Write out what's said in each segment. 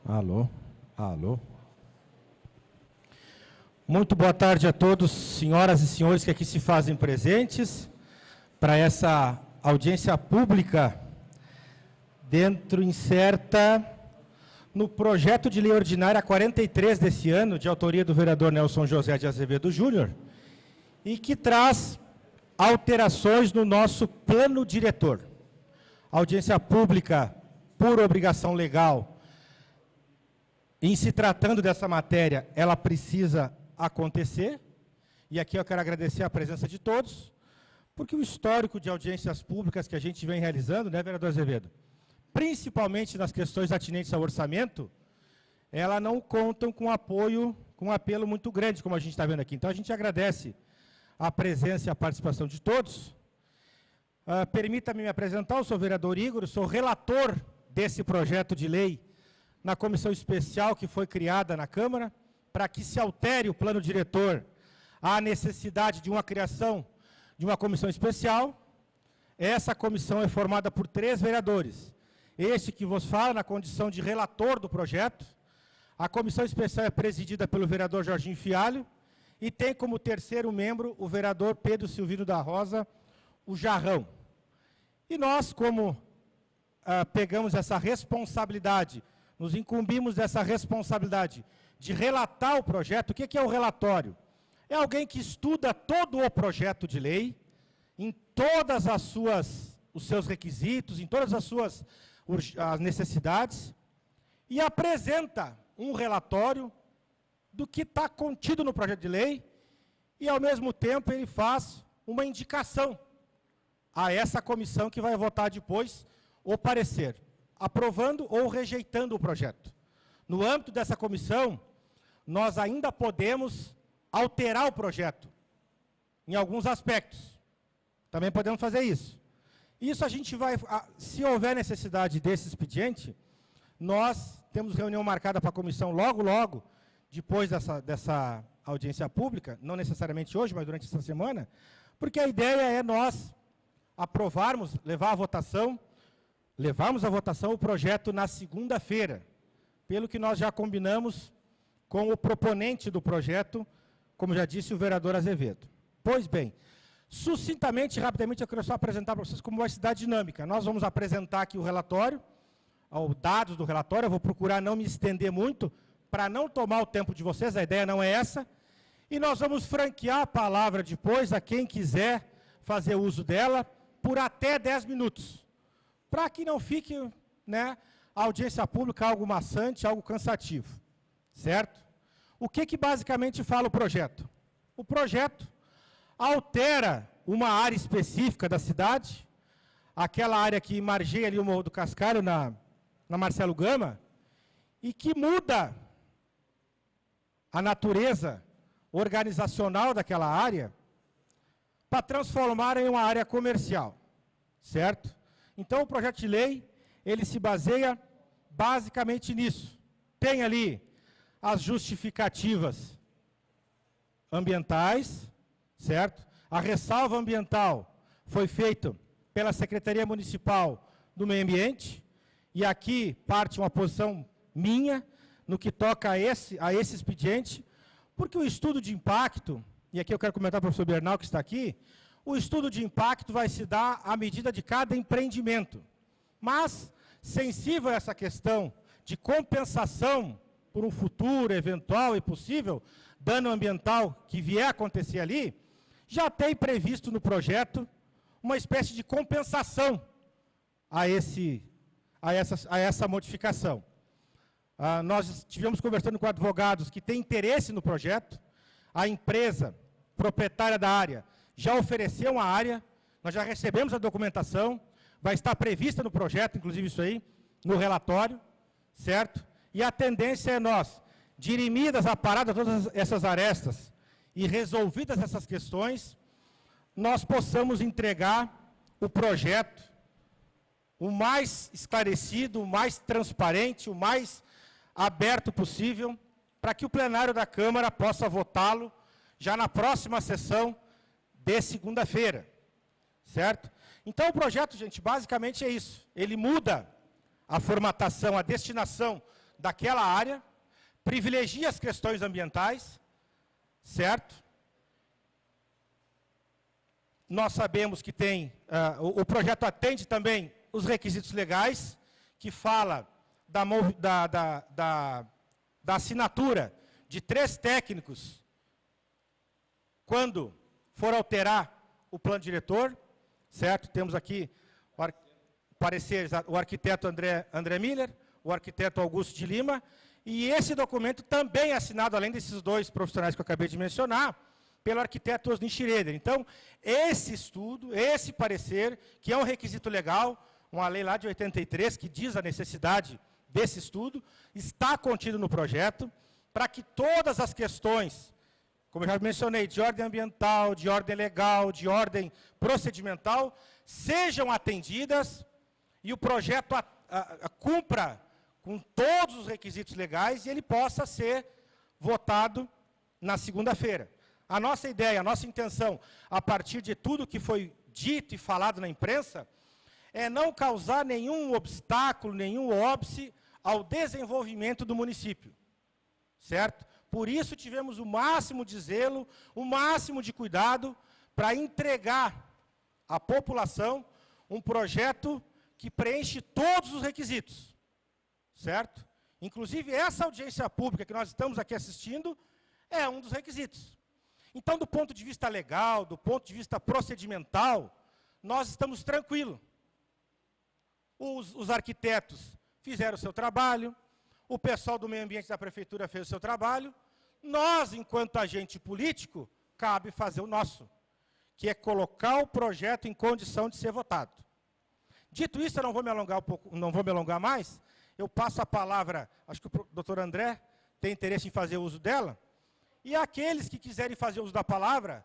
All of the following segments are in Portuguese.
Alô, alô. Muito boa tarde a todos, senhoras e senhores que aqui se fazem presentes para essa audiência pública inserta no projeto de lei ordinária 43 desse ano, de autoria do vereador Nelson José de Azevedo Júnior, e que traz alterações no nosso plano diretor. A audiência pública, por obrigação legal, em se tratando dessa matéria, ela precisa acontecer, e aqui eu quero agradecer a presença de todos, porque o histórico de audiências públicas que a gente vem realizando, né, vereador Azevedo, principalmente nas questões atinentes ao orçamento, ela não contam com apoio, com um apelo muito grande, como a gente está vendo aqui. Então, a gente agradece a presença e a participação de todos. Permita-me me apresentar, eu sou o vereador Igor, sou relator desse projeto de lei na comissão especial que foi criada na Câmara, para que se altere o plano diretor à necessidade de uma criação de uma comissão especial. Essa comissão é formada por 3 vereadores. Este que vos fala na condição de relator do projeto. A comissão especial é presidida pelo vereador Jorginho Fialho e tem como terceiro membro o vereador Pedro Silvino da Rosa, o Jarrão. E nós, como pegamos essa responsabilidade, nos incumbimos dessa responsabilidade de relatar o projeto. O que é o relatório? É alguém que estuda todo o projeto de lei, em todas os seus requisitos, em todas as suas necessidades, e apresenta um relatório do que está contido no projeto de lei, e ao mesmo tempo ele faz uma indicação a essa comissão que vai votar depois o parecer, aprovando ou rejeitando o projeto. No âmbito dessa comissão, nós ainda podemos alterar o projeto, em alguns aspectos. Também podemos fazer isso. Isso a gente vai, se houver necessidade desse expediente, nós temos reunião marcada para a comissão logo, depois dessa audiência pública, não necessariamente hoje, mas durante essa semana, porque a ideia é nós aprovarmos, levarmos à votação o projeto na segunda-feira, pelo que nós já combinamos com o proponente do projeto, como já disse o vereador Azevedo. Pois bem, sucintamente, rapidamente, eu quero só apresentar para vocês como vai se dar a dinâmica. Nós vamos apresentar aqui o relatório, os dados do relatório, eu vou procurar não me estender muito, para não tomar o tempo de vocês, a ideia não é essa, e nós vamos franquear a palavra depois a quem quiser fazer uso dela, por até 10 minutos, para que não fique, né, a audiência pública algo maçante, algo cansativo, certo? O que basicamente fala o projeto? O projeto altera uma área específica da cidade, aquela área que margeia ali o Morro do Cascalho, na Marcelo Gama, e que muda a natureza organizacional daquela área para transformar em uma área comercial, certo? Então, o projeto de lei, ele se baseia basicamente nisso. Tem ali as justificativas ambientais, certo? A ressalva ambiental foi feita pela Secretaria Municipal do Meio Ambiente, e aqui parte uma posição minha, no que toca a esse expediente, porque o estudo de impacto, e aqui eu quero comentar para o professor Bernal, que está aqui, o estudo de impacto vai se dar à medida de cada empreendimento. Mas, sensível a essa questão de compensação por um futuro eventual e possível dano ambiental que vier a acontecer ali, já tem previsto no projeto uma espécie de compensação a essa modificação. Nós estivemos conversando com advogados que têm interesse no projeto, a empresa proprietária da área já ofereceu uma área, nós já recebemos a documentação, vai estar prevista no projeto, inclusive isso aí, no relatório, certo? E a tendência é nós, dirimidas, aparadas todas essas arestas e resolvidas essas questões, nós possamos entregar o projeto o mais esclarecido, o mais transparente, o mais aberto possível, para que o plenário da Câmara possa votá-lo já na próxima sessão de segunda-feira, certo? Então, o projeto, gente, basicamente é isso. Ele muda a formatação, a destinação daquela área, privilegia as questões ambientais, certo? Nós sabemos que tem, o projeto atende também os requisitos legais, que fala da assinatura de 3 técnicos quando for alterar o plano diretor, certo? Temos aqui pareceres, o arquiteto André Miller, o arquiteto Augusto de Lima, e esse documento também é assinado, além desses 2 profissionais que eu acabei de mencionar, pelo arquiteto Osni Schroeder. Então, esse estudo, esse parecer, que é um requisito legal, uma lei lá de 83, que diz a necessidade desse estudo, está contido no projeto, para que todas as questões, como eu já mencionei, de ordem ambiental, de ordem legal, de ordem procedimental, sejam atendidas e o projeto cumpra com todos os requisitos legais e ele possa ser votado na segunda-feira. A nossa ideia, a nossa intenção, a partir de tudo que foi dito e falado na imprensa, é não causar nenhum obstáculo, nenhum óbice ao desenvolvimento do município, certo? Por isso tivemos o máximo de zelo, o máximo de cuidado para entregar à população um projeto que preenche todos os requisitos, certo? Inclusive, essa audiência pública que nós estamos aqui assistindo é um dos requisitos. Então, do ponto de vista legal, do ponto de vista procedimental, nós estamos tranquilos. Os arquitetos fizeram o seu trabalho, o pessoal do meio ambiente da prefeitura fez o seu trabalho, nós, enquanto agente político, cabe fazer o nosso, que é colocar o projeto em condição de ser votado. Dito isso, eu não vou me alongar não vou me alongar mais, eu passo a palavra, acho que o doutor André tem interesse em fazer uso dela, e aqueles que quiserem fazer uso da palavra,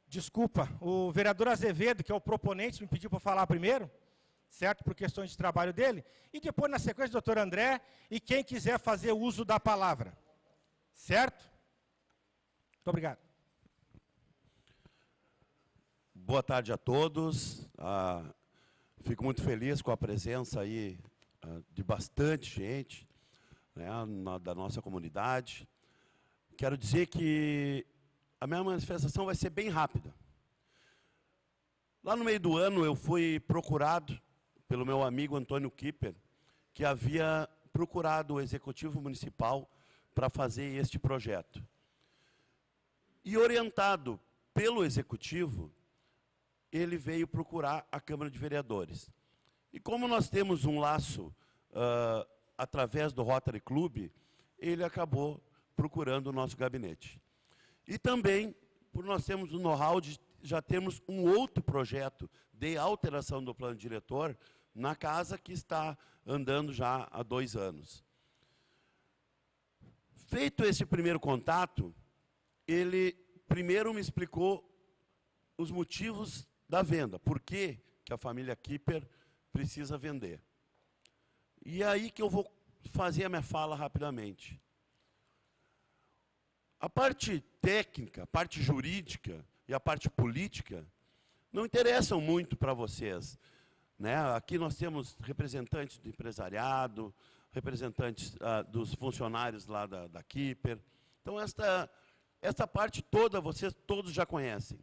desculpa, o vereador Azevedo, que é o proponente, me pediu para falar primeiro, certo? Por questões de trabalho dele, e depois, na sequência, o doutor André, e quem quiser fazer uso da palavra. Certo? Muito obrigado. Boa tarde a todos. Fico muito feliz com a presença aí de bastante gente, né, da nossa comunidade. Quero dizer que a minha manifestação vai ser bem rápida. Lá no meio do ano, eu fui procurado pelo meu amigo Antônio Kipper, que havia procurado o Executivo Municipal para fazer este projeto. E orientado pelo Executivo, ele veio procurar a Câmara de Vereadores. E como nós temos um laço através do Rotary Club, ele acabou procurando o nosso gabinete. E também, por nós termos o know-how de já temos um outro projeto de alteração do plano diretor na casa que está andando já há 2 anos. Feito esse primeiro contato, ele primeiro me explicou os motivos da venda, por que a família Kipper precisa vender. E aí que eu vou fazer a minha fala rapidamente. A parte técnica, a parte jurídica e a parte política não interessam muito para vocês, né? Aqui nós temos representantes do empresariado, representantes dos funcionários lá da Kipper. Então, esta parte toda vocês todos já conhecem.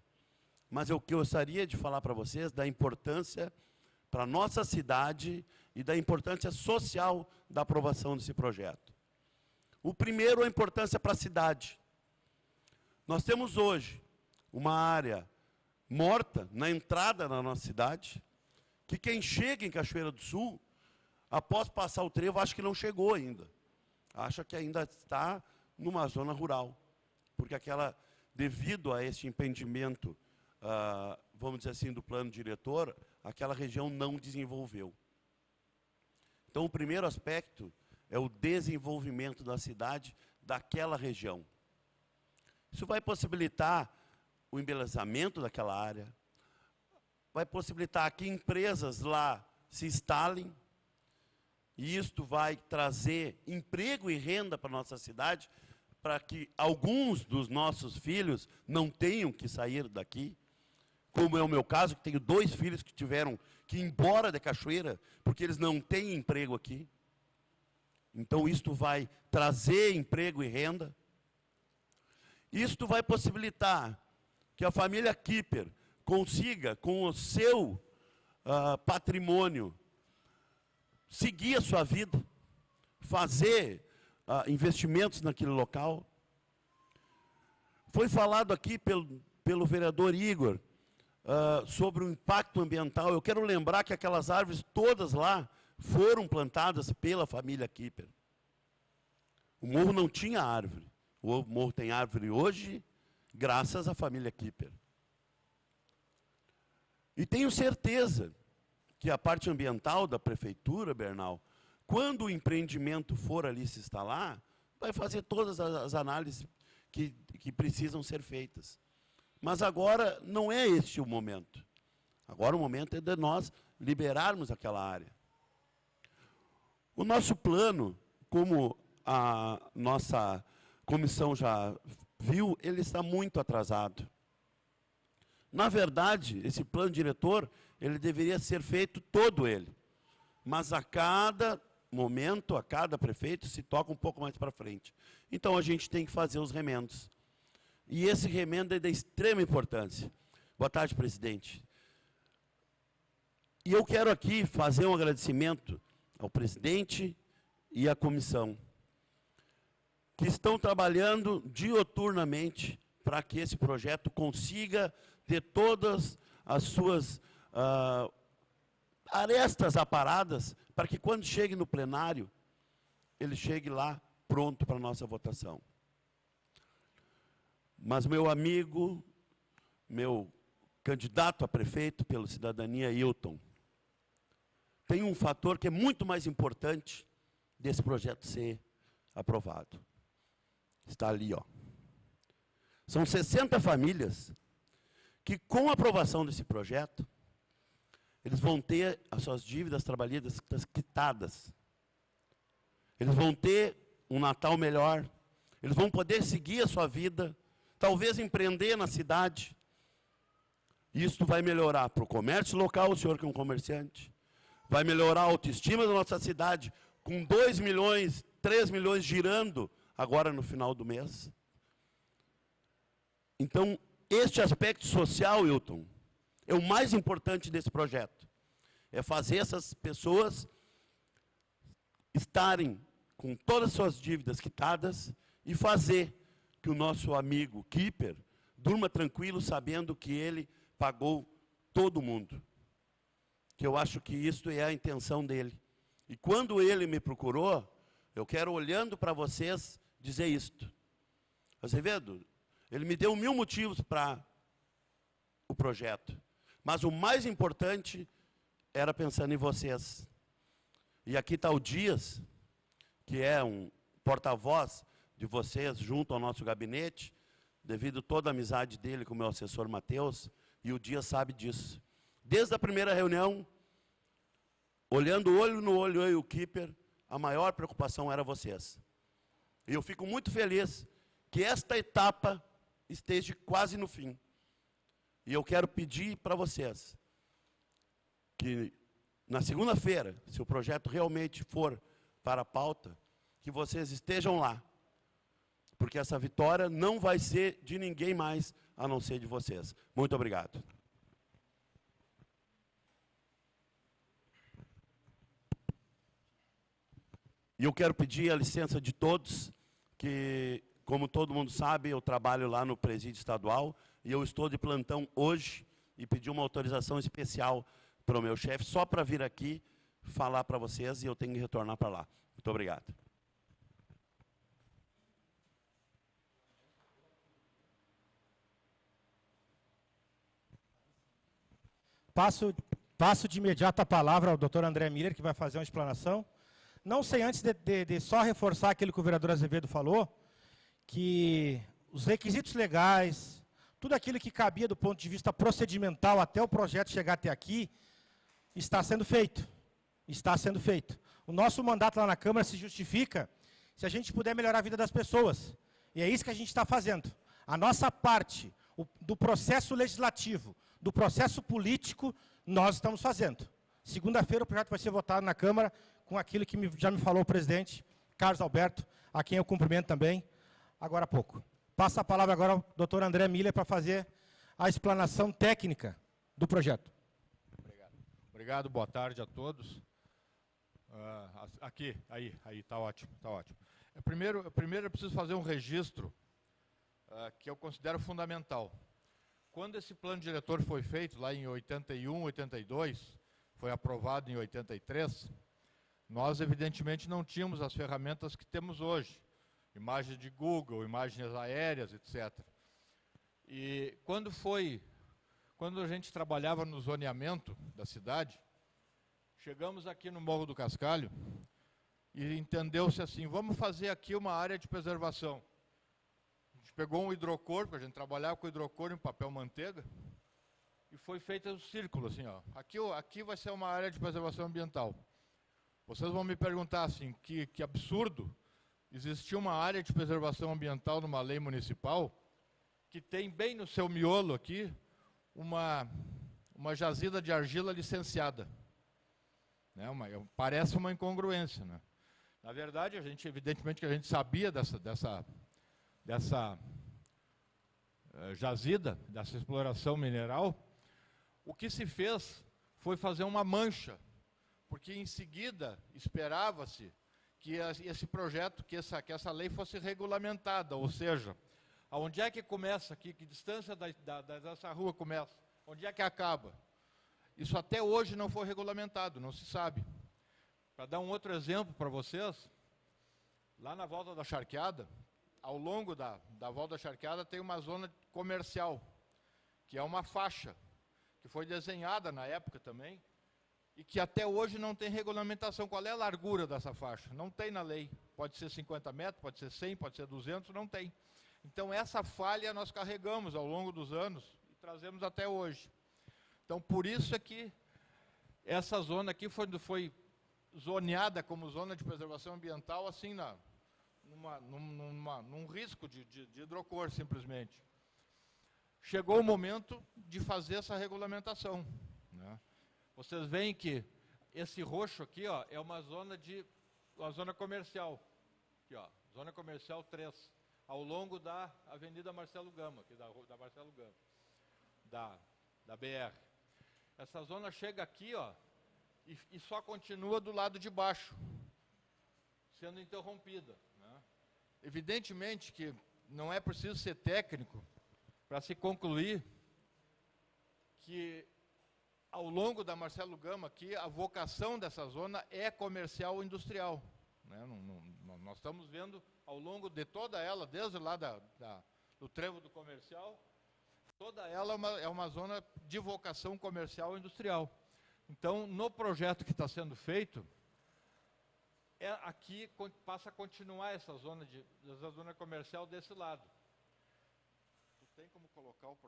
Mas eu gostaria de falar para vocês da importância para a nossa cidade e da importância social da aprovação desse projeto. O primeiro, a importância para a cidade. Nós temos hoje uma área morta na entrada da nossa cidade, que quem chega em Cachoeira do Sul, após passar o trevo, acha que não chegou ainda. Acha que ainda está numa zona rural. Porque devido a este impedimento, vamos dizer assim, do plano diretor, aquela região não desenvolveu. Então, o primeiro aspecto é o desenvolvimento da cidade daquela região. Isso vai possibilitar o embelezamento daquela área, vai possibilitar que empresas lá se instalem, e isto vai trazer emprego e renda para a nossa cidade, para que alguns dos nossos filhos não tenham que sair daqui, como é o meu caso, que tenho 2 filhos que tiveram que ir embora da Cachoeira, porque eles não têm emprego aqui. Então, isto vai trazer emprego e renda. Isto vai possibilitar que a família Kipper consiga, com o seu patrimônio, seguir a sua vida, fazer investimentos naquele local. Foi falado aqui pelo vereador Igor sobre o impacto ambiental. Eu quero lembrar que aquelas árvores todas lá foram plantadas pela família Kipper. O morro não tinha árvore. O morro tem árvore hoje, graças à família Kipper. E tenho certeza que a parte ambiental da prefeitura, Bernal, quando o empreendimento for ali se instalar, vai fazer todas as análises que precisam ser feitas. Mas agora não é este o momento. Agora o momento é de nós liberarmos aquela área. O nosso plano, como a nossa comissão já viu, ele está muito atrasado. Na verdade, esse plano diretor, ele deveria ser feito todo ele. Mas a cada momento, a cada prefeito, se toca um pouco mais para frente. Então, a gente tem que fazer os remendos. E esse remendo é de extrema importância. Boa tarde, presidente. E eu quero aqui fazer um agradecimento ao presidente e à comissão, que estão trabalhando dioturnamente para que esse projeto consiga ter todas as suas arestas aparadas, para que quando chegue no plenário, ele chegue lá pronto para a nossa votação. Mas meu amigo, meu candidato a prefeito pelo Cidadania, Hilton, tem um fator que é muito mais importante desse projeto ser aprovado. Está ali, ó. São 60 famílias que, com a aprovação desse projeto, eles vão ter as suas dívidas trabalhistas quitadas. Eles vão ter um Natal melhor. Eles vão poder seguir a sua vida, talvez empreender na cidade. Isso vai melhorar para o comércio local, o senhor que é um comerciante. Vai melhorar a autoestima da nossa cidade, com 2 milhões, 3 milhões girando agora no final do mês. Então, este aspecto social, Hilton, é o mais importante desse projeto. É fazer essas pessoas estarem com todas as suas dívidas quitadas e fazer que o nosso amigo Kipper durma tranquilo, sabendo que ele pagou todo mundo. Que eu acho que isso é a intenção dele. E quando ele me procurou, eu quero, olhando para vocês, dizer isto. Azevedo, ele me deu 1000 motivos para o projeto. Mas o mais importante era pensando em vocês. E aqui está o Dias, que é um porta-voz de vocês junto ao nosso gabinete, devido a toda a amizade dele com o meu assessor Matheus, e o Dias sabe disso. Desde a primeira reunião, olhando olho no olho, eu e o Kipper, a maior preocupação era vocês. E eu fico muito feliz que esta etapa esteja quase no fim. E eu quero pedir para vocês que, na segunda-feira, se o projeto realmente for para a pauta, que vocês estejam lá. Porque essa vitória não vai ser de ninguém mais, a não ser de vocês. Muito obrigado. E eu quero pedir a licença de todos, que, como todo mundo sabe, eu trabalho lá no presídio estadual, e eu estou de plantão hoje, e pedi uma autorização especial para o meu chefe, só para vir aqui falar para vocês, e eu tenho que retornar para lá. Muito obrigado. Passo de imediato a palavra ao doutor André Miller, que vai fazer uma explanação. Não sei, antes de só reforçar aquilo que o vereador Azevedo falou, que os requisitos legais, tudo aquilo que cabia do ponto de vista procedimental até o projeto chegar até aqui, está sendo feito. Está sendo feito. O nosso mandato lá na Câmara se justifica se a gente puder melhorar a vida das pessoas. E é isso que a gente está fazendo. A nossa parte do processo legislativo, do processo político, nós estamos fazendo. Segunda-feira o projeto vai ser votado na Câmara com aquilo que já me falou o presidente, Carlos Alberto, a quem eu cumprimento também, agora há pouco. Passa a palavra agora ao doutor André Miller para fazer a explanação técnica do projeto. Obrigado. Obrigado, boa tarde a todos. Aí, está ótimo, está ótimo. Primeiro eu preciso fazer um registro que eu considero fundamental. Quando esse plano diretor foi feito, lá em 81, 82, foi aprovado em 83, nós, evidentemente, não tínhamos as ferramentas que temos hoje. Imagens de Google, imagens aéreas, etc. E quando a gente trabalhava no zoneamento da cidade, chegamos aqui no Morro do Cascalho e entendeu-se assim, vamos fazer aqui uma área de preservação. A gente pegou um hidrocor, porque a gente trabalhava com hidrocor em papel manteiga, e foi feito um círculo assim, ó. Aqui vai ser uma área de preservação ambiental. Vocês vão me perguntar assim, que absurdo existir uma área de preservação ambiental numa lei municipal que tem bem no seu miolo aqui uma jazida de argila licenciada. Né? Parece uma incongruência. Né? Na verdade, evidentemente que a gente sabia dessa jazida, dessa exploração mineral. O que se fez foi fazer uma mancha, porque em seguida esperava-se que esse projeto, que essa lei fosse regulamentada, ou seja, onde é que começa aqui, que distância dessa rua começa, onde é que acaba. Isso até hoje não foi regulamentado, não se sabe. Para dar um outro exemplo para vocês, lá na volta da charqueada, ao longo da volta da charqueada tem uma zona comercial, que é uma faixa, que foi desenhada na época também, e que até hoje não tem regulamentação. Qual é a largura dessa faixa? Não tem na lei. Pode ser 50 metros, pode ser 100, pode ser 200, não tem. Então, essa falha nós carregamos ao longo dos anos e trazemos até hoje. Então, por isso é que essa zona aqui foi zoneada como zona de preservação ambiental, assim, num risco de hidrocor, simplesmente. Chegou o momento de fazer essa regulamentação, né? Vocês veem que esse roxo aqui, ó, é uma zona comercial. Aqui, ó, zona comercial 3, ao longo da Avenida Marcelo Gama, aqui da Marcelo Gama, da BR. Essa zona chega aqui, ó, e só continua do lado de baixo, sendo interrompida. Né? Evidentemente que não é preciso ser técnico para se concluir que ao longo da Marcelo Gama aqui, a vocação dessa zona é comercial industrial. Né? Nós estamos vendo ao longo de toda ela, desde lá do trevo do comercial, toda ela é uma zona de vocação comercial industrial. Então, no projeto que está sendo feito, aqui passa a continuar essa zona comercial desse lado. Tu tem como colocar o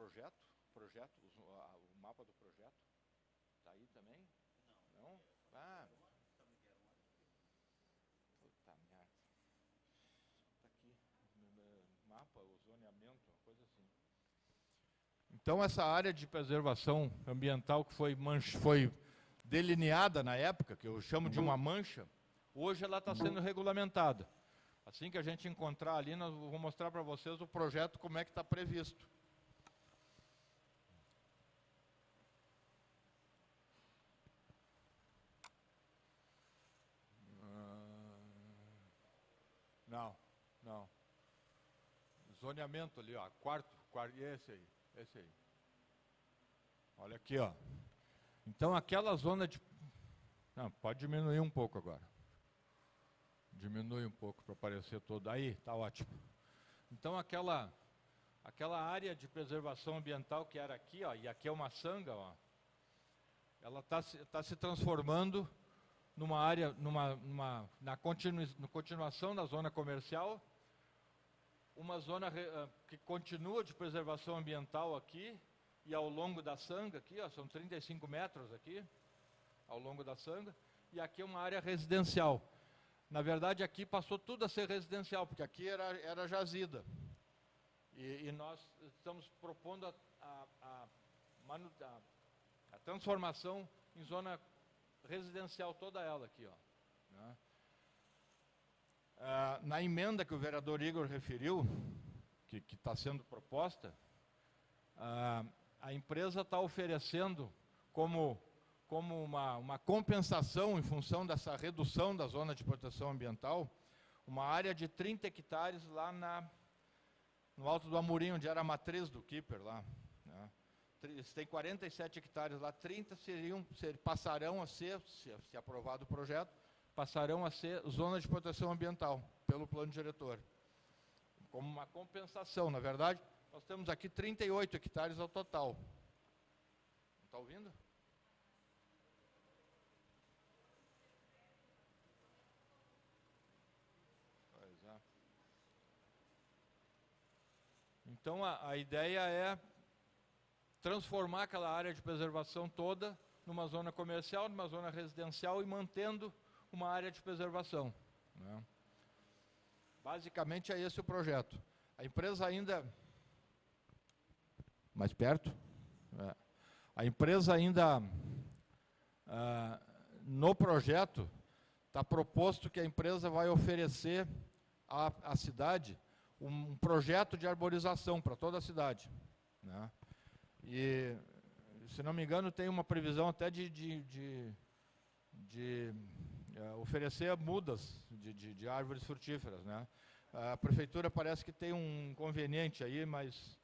mapa do projeto? Está aí também? Não. Ah. Puta merda. Está aqui. Mapa, o zoneamento, uma coisa assim. Então, essa área de preservação ambiental que foi delineada na época, que eu chamo de uma mancha, hoje ela está sendo regulamentada. Assim que a gente encontrar ali, nós vou mostrar para vocês o projeto, como é que está previsto. Não. Zoneamento ali, ó, quarto, esse aí. Olha aqui, ó. Então, aquela zona de... Não, pode diminuir um pouco agora. Diminui um pouco para aparecer todo. Aí, tá ótimo. Então, aquela área de preservação ambiental que era aqui, ó, e aqui é uma sanga, ó, ela tá se transformando numa área, na continuação da zona comercial, uma zona que continua de preservação ambiental aqui, e ao longo da sanga, aqui, ó, são 35 metros aqui, ao longo da sanga, e aqui é uma área residencial. Na verdade, aqui passou tudo a ser residencial, porque aqui era jazida. E nós estamos propondo a transformação em zona residencial, toda ela aqui, ó. Né? Na emenda que o vereador Igor referiu, que está sendo proposta, a empresa está oferecendo como uma compensação em função dessa redução da zona de proteção ambiental, uma área de 30 hectares lá no Alto do Amorim, onde era a matriz do Keeper lá, né? Tem 47 hectares lá, 30 passarão a ser, se aprovado o projeto, passarão a ser zona de proteção ambiental, pelo plano diretor. Como uma compensação, na verdade, nós temos aqui 38 hectares ao total. Está ouvindo? Pois é. Então, a ideia é transformar aquela área de preservação toda numa zona comercial, numa zona residencial e mantendo uma área de preservação, né? Basicamente é esse o projeto. A empresa ainda... Mais perto? A empresa ainda, no projeto, está proposto que a empresa vai oferecer à cidade um projeto de arborização para toda a cidade, né? E, se não me engano, tem uma previsão até de oferecer mudas de árvores frutíferas, né? A prefeitura parece que tem um inconveniente aí, mas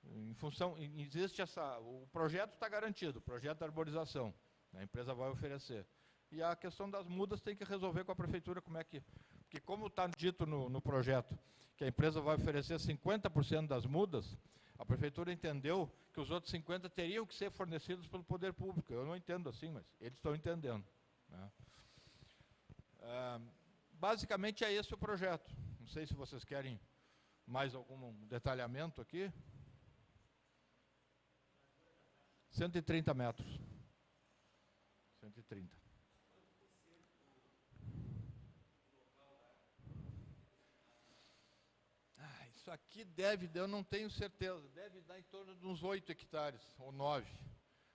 em função, existe o projeto está garantido, o projeto da arborização, a empresa vai oferecer. E a questão das mudas tem que resolver com a prefeitura como é que... Porque como está dito no projeto que a empresa vai oferecer 50% das mudas, a prefeitura entendeu que os outros 50% teriam que ser fornecidos pelo poder público. Eu não entendo assim, mas eles estão entendendo, né? Basicamente é esse o projeto. Não sei se vocês querem mais algum detalhamento aqui. 130 metros. 130. Isso aqui eu não tenho certeza, deve dar em torno de uns 8 hectares, ou 9.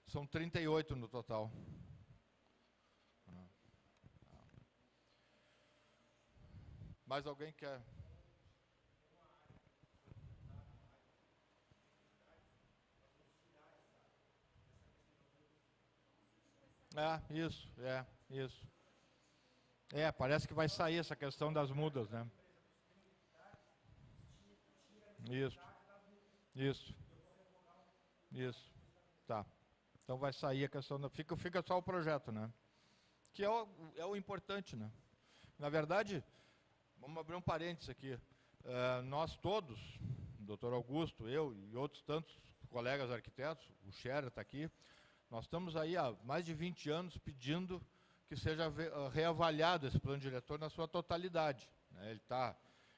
São 38 no total. Mais alguém quer? Isso. Parece que vai sair essa questão das mudas, né? Isso. Tá. Então vai sair a questão da... Fica só o projeto, né? Que é o importante, né? Na verdade, vamos abrir um parênteses aqui. Nós todos, o doutor Augusto, eu e outros tantos colegas arquitetos, o Scherer está aqui, nós estamos aí há mais de 20 anos pedindo que seja reavaliado esse plano diretor na sua totalidade, né?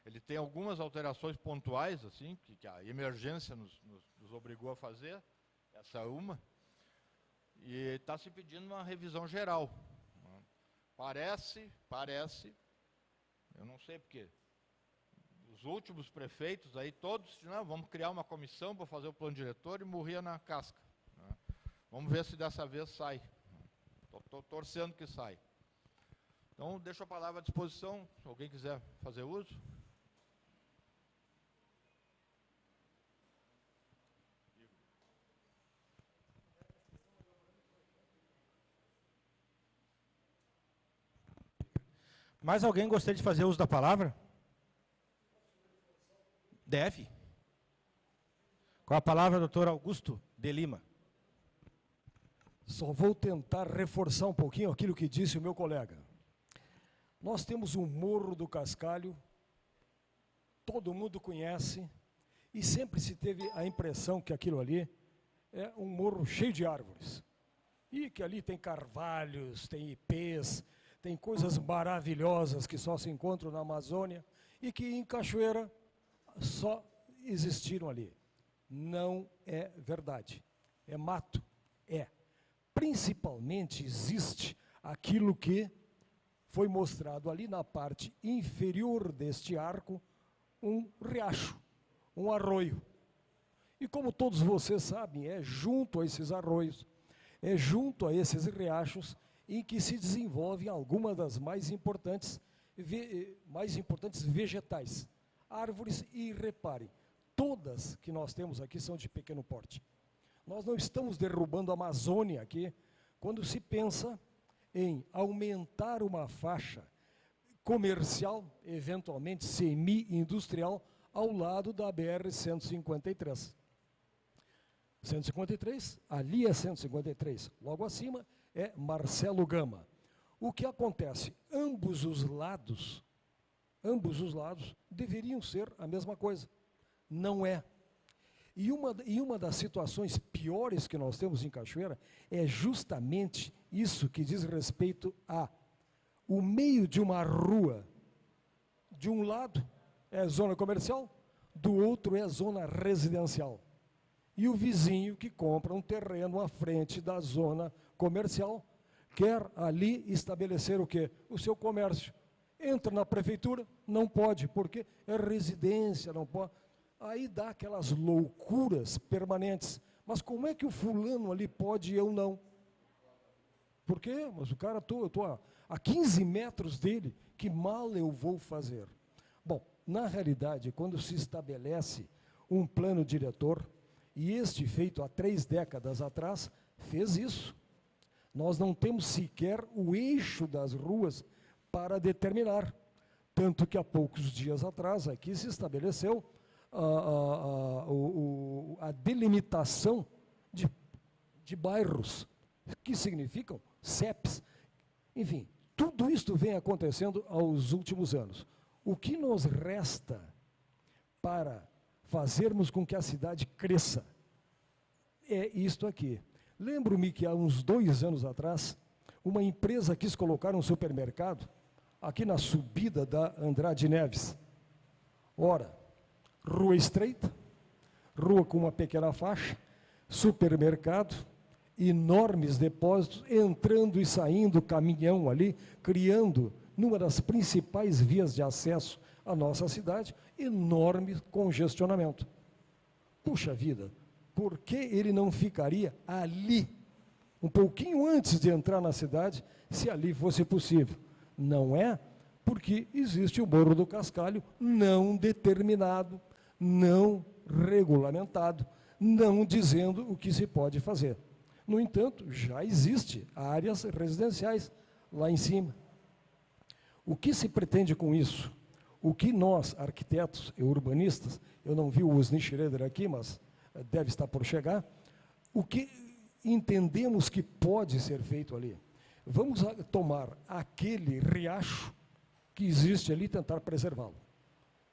Ele tem algumas alterações pontuais, assim, que a emergência nos obrigou a fazer, essa é uma, e está se pedindo uma revisão geral, né? Parece, eu não sei porque, os últimos prefeitos aí, todos, não, vamos criar uma comissão para fazer o plano diretor e morria na casca, né? Vamos ver se dessa vez sai. Estou torcendo que sai. Então, deixo a palavra à disposição, se alguém quiser fazer uso. Mais alguém gostaria de fazer uso da palavra? Deve. Com a palavra, doutor Augusto de Lima. Só vou tentar reforçar um pouquinho aquilo que disse o meu colega. Nós temos um Morro do Cascalho, todo mundo conhece, e sempre se teve a impressão que aquilo ali é um morro cheio de árvores. E que ali tem carvalhos, tem ipês, tem coisas maravilhosas que só se encontram na Amazônia e que em Cachoeira só existiram ali. Não é verdade. É mato. Principalmente existe aquilo que foi mostrado ali na parte inferior deste arco, um riacho, um arroio. E como todos vocês sabem, é junto a esses arroios, é junto a esses riachos em que se desenvolvem algumas das mais importantes mais importantes, vegetais, árvores, e reparem, todas que nós temos aqui são de pequeno porte. Nós não estamos derrubando a Amazônia aqui, quando se pensa em aumentar uma faixa comercial, eventualmente semi-industrial, ao lado da BR-153. 153, ali é 153, logo acima é Marcelo Gama. O que acontece? Ambos os lados deveriam ser a mesma coisa. Não é. E uma das situações piores que nós temos em Cachoeira é justamente isso que diz respeito a o meio de uma rua. De um lado é zona comercial, do outro é zona residencial. E o vizinho que compra um terreno à frente da zona comercial quer ali estabelecer o quê? O seu comércio. Entra na prefeitura, não pode, porque é residência, não pode. Aí dá aquelas loucuras permanentes. Mas como é que o fulano ali pode e eu não? Por quê? Mas o cara, eu estou a 15 metros dele, que mal eu vou fazer? Bom, na realidade, quando se estabelece um plano diretor, e este feito há 3 décadas atrás, fez isso. Nós não temos sequer o eixo das ruas para determinar. Tanto que há poucos dias atrás aqui se estabeleceu a delimitação de bairros, que significam CEPs. Enfim, tudo isto vem acontecendo aos últimos anos. O que nos resta para fazermos com que a cidade cresça é isto aqui. Lembro-me que há uns 2 anos atrás, uma empresa quis colocar um supermercado aqui na subida da Andrade Neves. Ora, rua estreita, rua com uma pequena faixa, supermercado, enormes depósitos, entrando e saindo caminhão ali, criando, numa das principais vias de acesso à nossa cidade, enorme congestionamento. Puxa vida, por que ele não ficaria ali, um pouquinho antes de entrar na cidade, se ali fosse possível? Não é, porque existe o Morro do Cascalho não determinado, não regulamentado, não dizendo o que se pode fazer. No entanto, já existe áreas residenciais lá em cima. O que se pretende com isso? O que nós, arquitetos e urbanistas, eu não vi o Osni Schroeder aqui, mas deve estar por chegar, o que entendemos que pode ser feito ali? Vamos tomar aquele riacho que existe ali e tentar preservá-lo.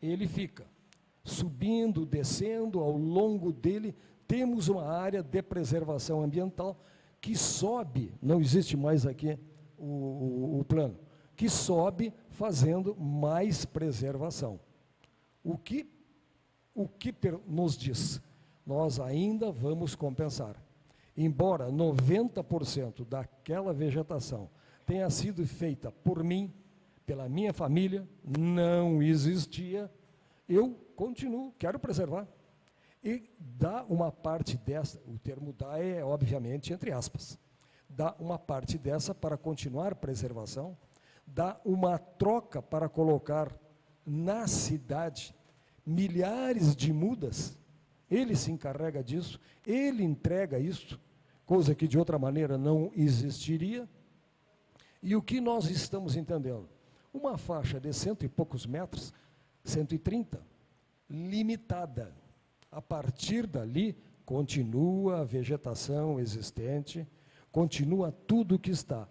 Ele fica subindo, descendo, ao longo dele temos uma área de preservação ambiental que sobe, não existe mais aqui o plano, que sobe fazendo mais preservação. O que nos diz? Nós ainda vamos compensar. Embora 90% daquela vegetação tenha sido feita por mim, pela minha família, não existia, eu continuo, quero preservar. E dá uma parte dessa, o termo dá é obviamente entre aspas, dá uma parte dessa para continuar a preservação, dá uma troca para colocar na cidade milhares de mudas. Ele se encarrega disso, ele entrega isso, coisa que de outra maneira não existiria. E o que nós estamos entendendo? Uma faixa de 100 e poucos metros, 130, limitada. A partir dali, continua a vegetação existente, continua tudo o que está.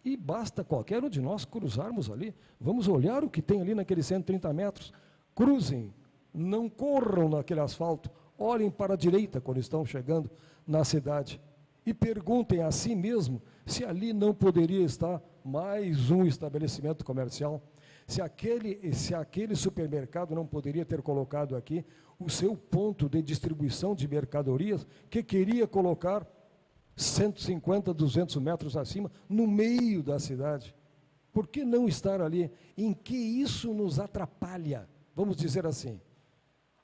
E basta qualquer um de nós cruzarmos ali, vamos olhar o que tem ali naqueles 130 metros, cruzem, não corram naquele asfalto, olhem para a direita quando estão chegando na cidade e perguntem a si mesmo se ali não poderia estar mais um estabelecimento comercial, se aquele supermercado não poderia ter colocado aqui o seu ponto de distribuição de mercadorias, que queria colocar 150, 200 metros acima, no meio da cidade. Por que não estar ali? Em que isso nos atrapalha? Vamos dizer assim,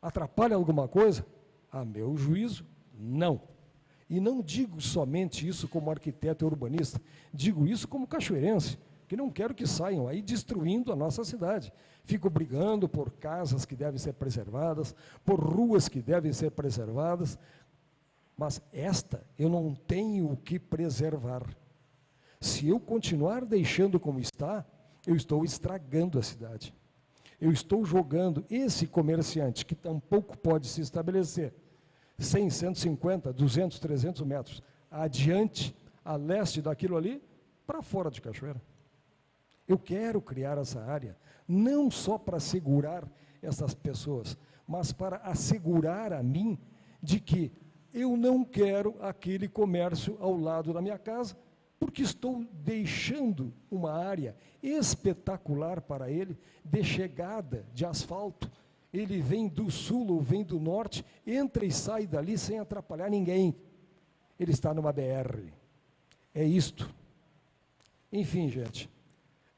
atrapalha alguma coisa? A meu juízo, não. E não digo somente isso como arquiteto e urbanista, digo isso como cachoeirense, que não quero que saiam aí destruindo a nossa cidade. Fico brigando por casas que devem ser preservadas, por ruas que devem ser preservadas, mas esta eu não tenho o que preservar. Se eu continuar deixando como está, eu estou estragando a cidade. Eu estou jogando esse comerciante, que tampouco pode se estabelecer, 100, 150, 200, 300 metros adiante, a leste daquilo ali, para fora de Cachoeira. Eu quero criar essa área, não só para assegurar essas pessoas, mas para assegurar a mim de que eu não quero aquele comércio ao lado da minha casa, porque estou deixando uma área espetacular para ele, de chegada de asfalto. Ele vem do sul ou vem do norte, entra e sai dali sem atrapalhar ninguém. Ele está numa BR. É isto. Enfim, gente,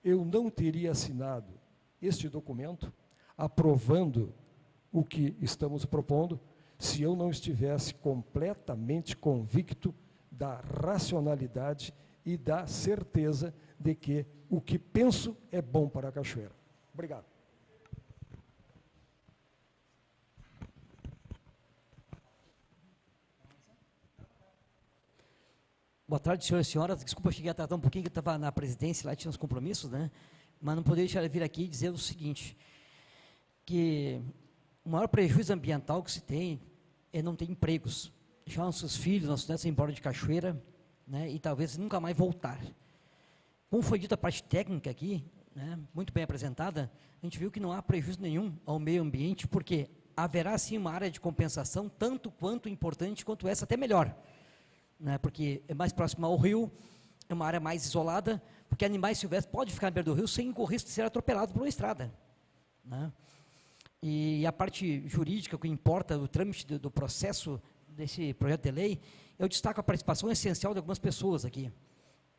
eu não teria assinado este documento, aprovando o que estamos propondo, se eu não estivesse completamente convicto da racionalidade e da certeza de que o que penso é bom para a Cachoeira. Obrigado. Boa tarde, senhores e senhoras. Desculpa, eu cheguei a tratar um pouquinho, que eu estava na presidência, lá tinha uns compromissos, né? Mas não poderia deixar de vir aqui e dizer o seguinte, que o maior prejuízo ambiental que se tem é não ter empregos. Deixar nossos filhos, nossos netos ir embora de Cachoeira, né, e talvez nunca mais voltar. Como foi dito a parte técnica aqui, né, muito bem apresentada, a gente viu que não há prejuízo nenhum ao meio ambiente, porque haverá sim uma área de compensação, tanto quanto importante, quanto essa, até melhor, né, porque é mais próximo ao rio, é uma área mais isolada, porque animais silvestres podem ficar na beira do rio sem o risco de ser atropelados por uma estrada, né. E a parte jurídica, o que importa, o trâmite do processo desse projeto de lei, eu destaco a participação essencial de algumas pessoas aqui.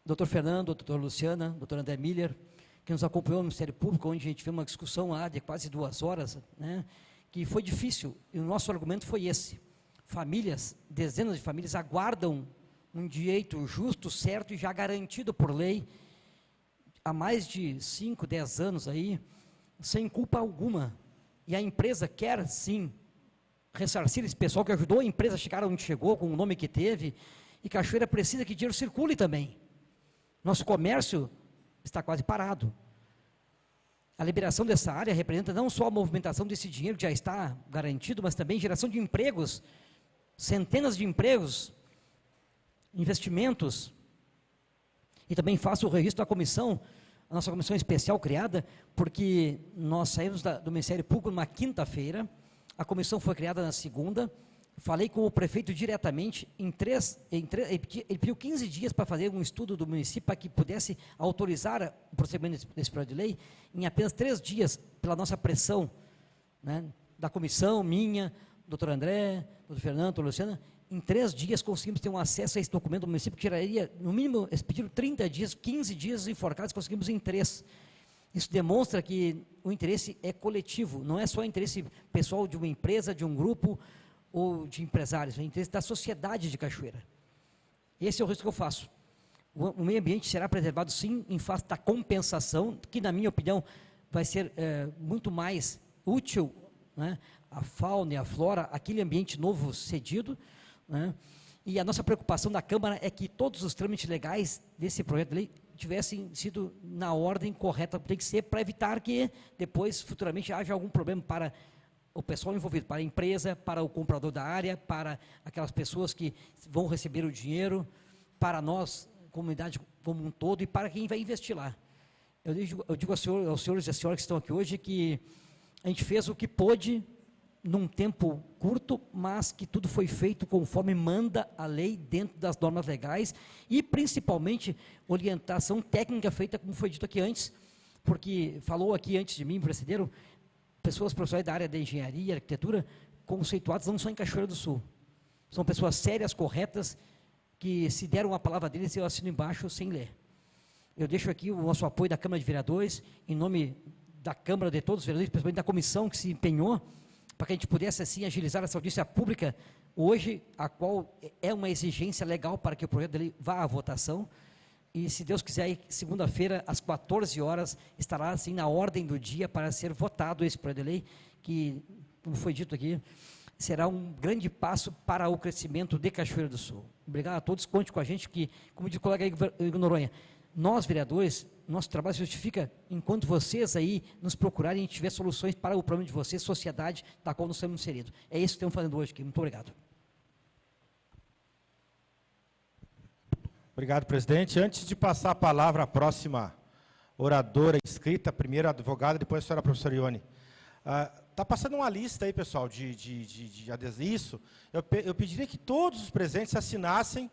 Dr. Fernando, Dr. Luciana, Dr. André Miller, que nos acompanhou no Ministério Público, onde a gente fez uma discussão lá de quase 2 horas, né, que foi difícil, e o nosso argumento foi esse. Famílias, dezenas de famílias, aguardam um direito justo, certo e já garantido por lei, há mais de 5, 10 anos aí, sem culpa alguma. E a empresa quer, sim, ressarcir esse pessoal que ajudou a empresa a chegar onde chegou, com o nome que teve, e Cachoeira precisa que dinheiro circule também. Nosso comércio está quase parado. A liberação dessa área representa não só a movimentação desse dinheiro que já está garantido, mas também geração de empregos, centenas de empregos, investimentos. E também faço o registro da comissão, a nossa comissão especial criada, porque nós saímos do Ministério Público numa quinta-feira, a comissão foi criada na segunda, falei com o prefeito diretamente, ele pediu 15 dias para fazer um estudo do município, para que pudesse autorizar o procedimento desse projeto de lei, em apenas 3 dias, pela nossa pressão, né, da comissão, minha, doutor André, doutor Fernando, doutor Luciana, em 3 dias conseguimos ter um acesso a esse documento do município, que geraria, no mínimo, eles pediram 30 dias, 15 dias enforcados, conseguimos em 3. Isso demonstra que o interesse é coletivo, não é só interesse pessoal de uma empresa, de um grupo ou de empresários, é interesse da sociedade de Cachoeira. Esse é o risco que eu faço. O meio ambiente será preservado sim, em face da compensação, que na minha opinião vai ser muito mais útil, né, a fauna e a flora, aquele ambiente novo cedido, né, e a nossa preocupação da Câmara é que todos os trâmites legais desse projeto de lei tivessem sido na ordem correta, tem que ser, para evitar que depois, futuramente, haja algum problema para o pessoal envolvido, para a empresa, para o comprador da área, para aquelas pessoas que vão receber o dinheiro, para nós, comunidade como um todo, e para quem vai investir lá. Eu digo aos senhores e às senhoras que estão aqui hoje que a gente fez o que pôde num tempo curto, mas que tudo foi feito conforme manda a lei, dentro das normas legais, e principalmente orientação técnica feita, como foi dito aqui antes, porque falou aqui antes de mim, precederam, pessoas profissionais da área da engenharia e arquitetura, conceituadas não só em Cachoeira do Sul. São pessoas sérias, corretas, que se deram a palavra deles, eu assino embaixo sem ler. Eu deixo aqui o nosso apoio da Câmara de Vereadores, em nome da Câmara, de todos os vereadores, principalmente da comissão que se empenhou, para que a gente pudesse, assim, agilizar essa audiência pública, hoje, a qual é uma exigência legal para que o projeto de lei vá à votação, E, se Deus quiser, segunda-feira, às 14 horas, estará assim na ordem do dia para ser votado esse projeto de lei, que, como foi dito aqui, será um grande passo para o crescimento de Cachoeira do Sul. Obrigado a todos, conte com a gente, que, como diz o colega Igor Noronha, nós, vereadores, nosso trabalho se justifica enquanto vocês aí nos procurarem e tiver soluções para o problema de vocês, sociedade, da qual nós estamos inseridos. É isso que estamos fazendo hoje aqui. Muito obrigado. Obrigado, presidente. Antes de passar a palavra à próxima oradora inscrita, primeiro a advogada, depois a senhora professora Ione. Está passando uma lista aí, pessoal, de adesivos. Eu pediria que todos os presentes assinassem,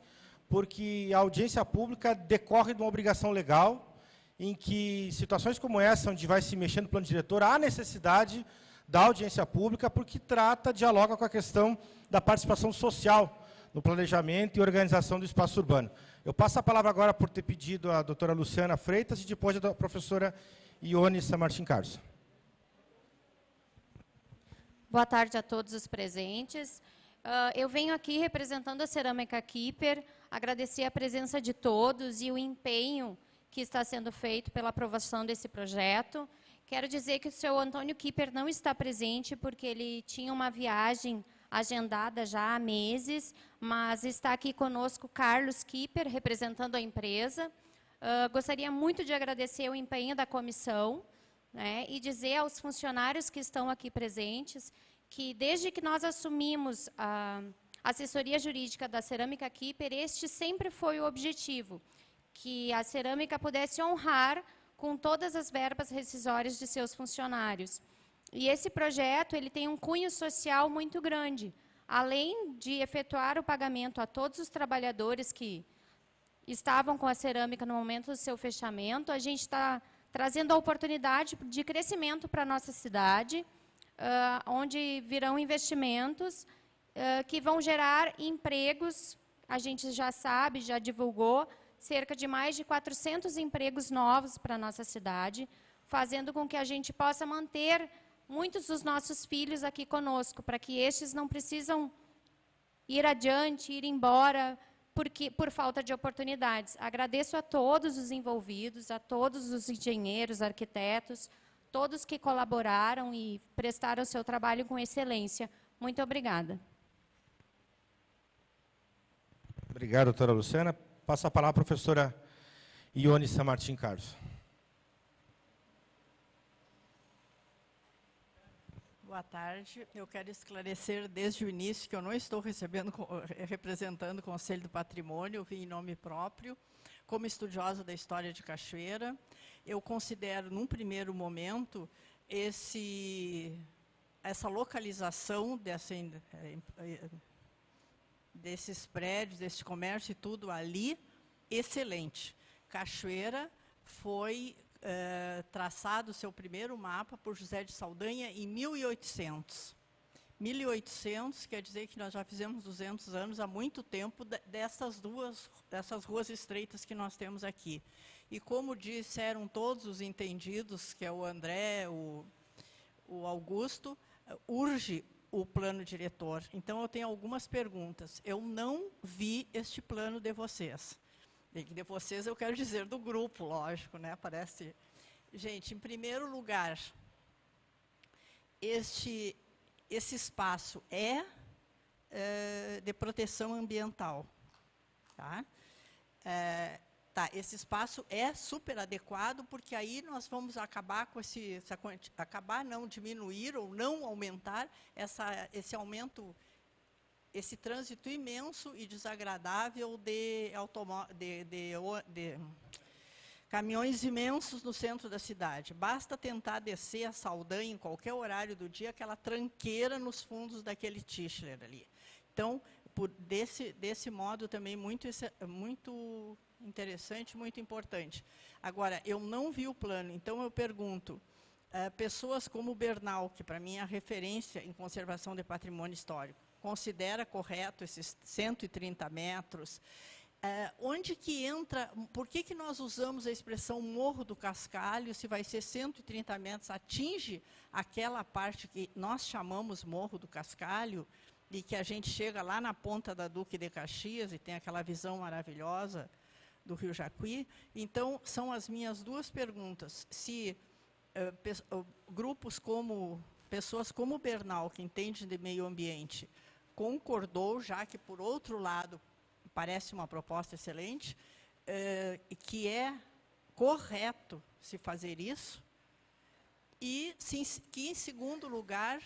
porque a audiência pública decorre de uma obrigação legal, em que situações como essa, onde vai se mexer no plano diretor, há necessidade da audiência pública, porque dialoga com a questão da participação social no planejamento e organização do espaço urbano. Eu passo a palavra agora por ter pedido a doutora Luciana Freitas e depois a professora Ione Samartim Carlos. Boa tarde a todos os presentes. Eu venho aqui representando a Cerâmica Keeper, agradecer a presença de todos e o empenho que está sendo feito pela aprovação desse projeto. Quero dizer que o seu Antônio Keeper não está presente porque ele tinha uma viagem agendada já há meses, mas está aqui conosco Carlos Keeper, representando a empresa. Gostaria muito de agradecer o empenho da comissão, né, e dizer aos funcionários que estão aqui presentes que, desde que nós assumimos a assessoria jurídica da Cerâmica Keeper, este sempre foi o objetivo, que a cerâmica pudesse honrar com todas as verbas rescisórias de seus funcionários. E esse projeto ele tem um cunho social muito grande. Além de efetuar o pagamento a todos os trabalhadores que estavam com a cerâmica no momento do seu fechamento, a gente está trazendo a oportunidade de crescimento para a nossa cidade, onde virão investimentos que vão gerar empregos. A gente já sabe, já divulgou, cerca de mais de 400 empregos novos para a nossa cidade, fazendo com que a gente possa manter muitos dos nossos filhos aqui conosco, para que estes não precisam ir adiante, ir embora, por falta de oportunidades. Agradeço a todos os envolvidos, a todos os engenheiros, arquitetos, todos que colaboraram e prestaram o seu trabalho com excelência. Muito obrigada. Obrigado, doutora Luciana. Passo a palavra à professora Ione Samartim Carlos. Boa tarde. Eu quero esclarecer desde o início que eu não estou representando o Conselho do Patrimônio, eu vim em nome próprio. Como estudiosa da história de Cachoeira, eu considero, num primeiro momento, essa localização desses prédios, desse comércio e tudo ali, excelente. Cachoeira foi traçado o seu primeiro mapa por José de Saldanha em 1800. 1800 quer dizer que nós já fizemos 200 anos, há muito tempo, dessas ruas estreitas que nós temos aqui. E como disseram todos os entendidos, que é o André, o Augusto, urge o plano diretor. Então, eu tenho algumas perguntas. Eu não vi este plano de vocês. De vocês, eu quero dizer do grupo, lógico, né? Parece... Gente, em primeiro lugar, esse espaço é de proteção ambiental. Tá? Esse espaço é super adequado, porque aí nós vamos acabar com diminuir ou não aumentar esse trânsito imenso e desagradável de caminhões imensos no centro da cidade. Basta tentar descer a Saldanha em qualquer horário do dia, aquela tranqueira nos fundos daquele Tischler ali. Então, desse modo também muito interessante, muito importante. Agora, eu não vi o plano, então eu pergunto, pessoas como o Bernal, que para mim é a referência em conservação de patrimônio histórico, considera correto esses 130 metros? Onde que entra, por que nós usamos a expressão Morro do Cascalho, se vai ser 130 metros, atinge aquela parte que nós chamamos Morro do Cascalho, e que a gente chega lá na ponta da Duque de Caxias e tem aquela visão maravilhosa do Rio Jacuí. Então, são as minhas duas perguntas. Se grupos como, pessoas como o Bernal, que entende de meio ambiente, concordou, já que, por outro lado, parece uma proposta excelente, que é correto se fazer isso, e que, em segundo lugar,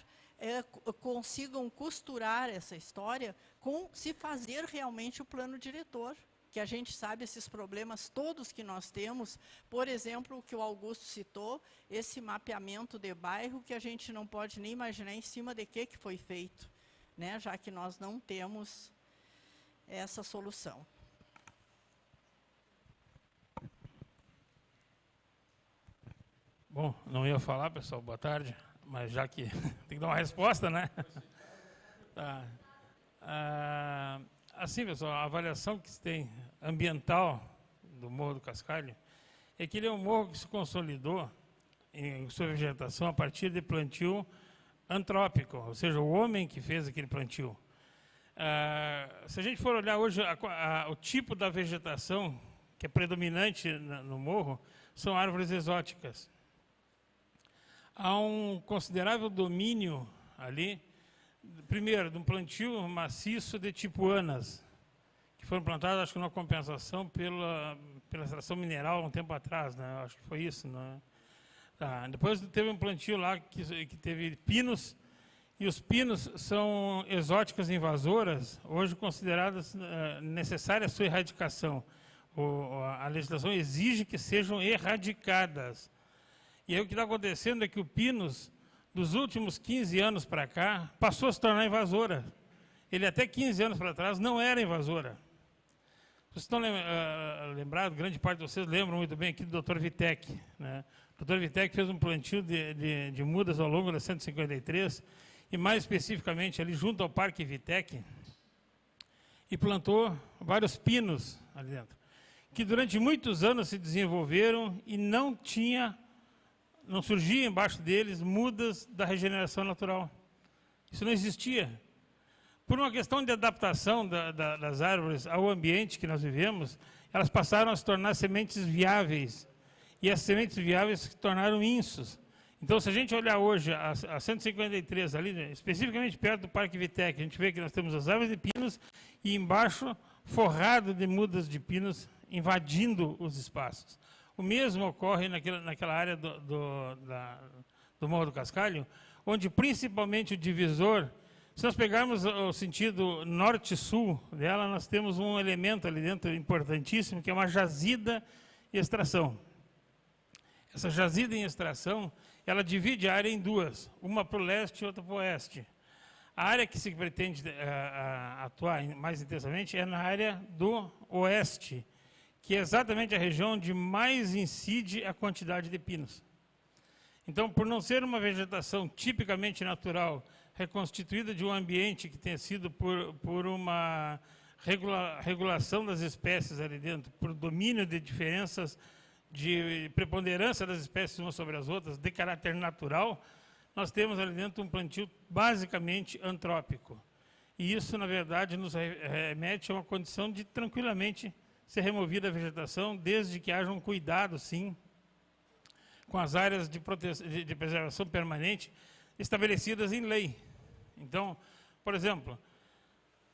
consigam costurar essa história com se fazer realmente o plano diretor, que a gente sabe esses problemas todos que nós temos, por exemplo, o que o Augusto citou, esse mapeamento de bairro que a gente não pode nem imaginar em cima de que foi feito, né, já que nós não temos essa solução. Bom, não ia falar, pessoal, boa tarde, mas já que tem que dar uma resposta, né? Tá. Assim, pessoal, a avaliação que se tem ambiental do Morro do Cascalho é que ele é um morro que se consolidou em sua vegetação a partir de plantio antrópico, ou seja, o homem que fez aquele plantio. Se a gente for olhar hoje o tipo da vegetação que é predominante no morro, são árvores exóticas. Há um considerável domínio ali, primeiro, de um plantio maciço de tipuanas, que foram plantadas, acho que numa compensação pela extração mineral um tempo atrás, né? Acho que foi isso, né? Depois teve um plantio lá que teve pinos, e os pinos são exóticas invasoras, hoje consideradas necessária a sua erradicação. A legislação exige que sejam erradicadas. E aí o que está acontecendo é que o Pinus, dos últimos 15 anos para cá, passou a se tornar invasora. Ele até 15 anos para trás não era invasora. Vocês estão lembrados, grande parte de vocês lembram muito bem aqui do Dr. Vitek, né? O Dr. Vitek fez um plantio de mudas ao longo da 153, e mais especificamente ali junto ao Parque Vitek, e plantou vários pinos ali dentro, que durante muitos anos se desenvolveram e não surgia embaixo deles mudas da regeneração natural. Isso não existia. Por uma questão de adaptação das árvores ao ambiente que nós vivemos, elas passaram a se tornar sementes viáveis. E as sementes viáveis se tornaram insos. Então, se a gente olhar hoje a 153, ali, especificamente perto do Parque Vitek, a gente vê que nós temos as árvores de pinos e embaixo forrado de mudas de pinos invadindo os espaços. O mesmo ocorre naquela área do Morro do Cascalho, onde principalmente o divisor, se nós pegarmos o sentido norte-sul dela, nós temos um elemento ali dentro importantíssimo, que é uma jazida e extração. Essa jazida em extração, ela divide a área em duas, uma para o leste e outra para o oeste. A área que se pretende atuar mais intensamente é na área do oeste, que é exatamente a região onde mais incide a quantidade de pinos. Então, por não ser uma vegetação tipicamente natural, reconstituída de um ambiente que tenha sido por uma regulação das espécies ali dentro, por domínio de diferenças de preponderância das espécies umas sobre as outras, de caráter natural, nós temos ali dentro um plantio basicamente antrópico. E isso, na verdade, nos remete a uma condição de tranquilamente ser removida a vegetação, desde que haja um cuidado, sim, com as áreas de preservação permanente estabelecidas em lei. Então, por exemplo,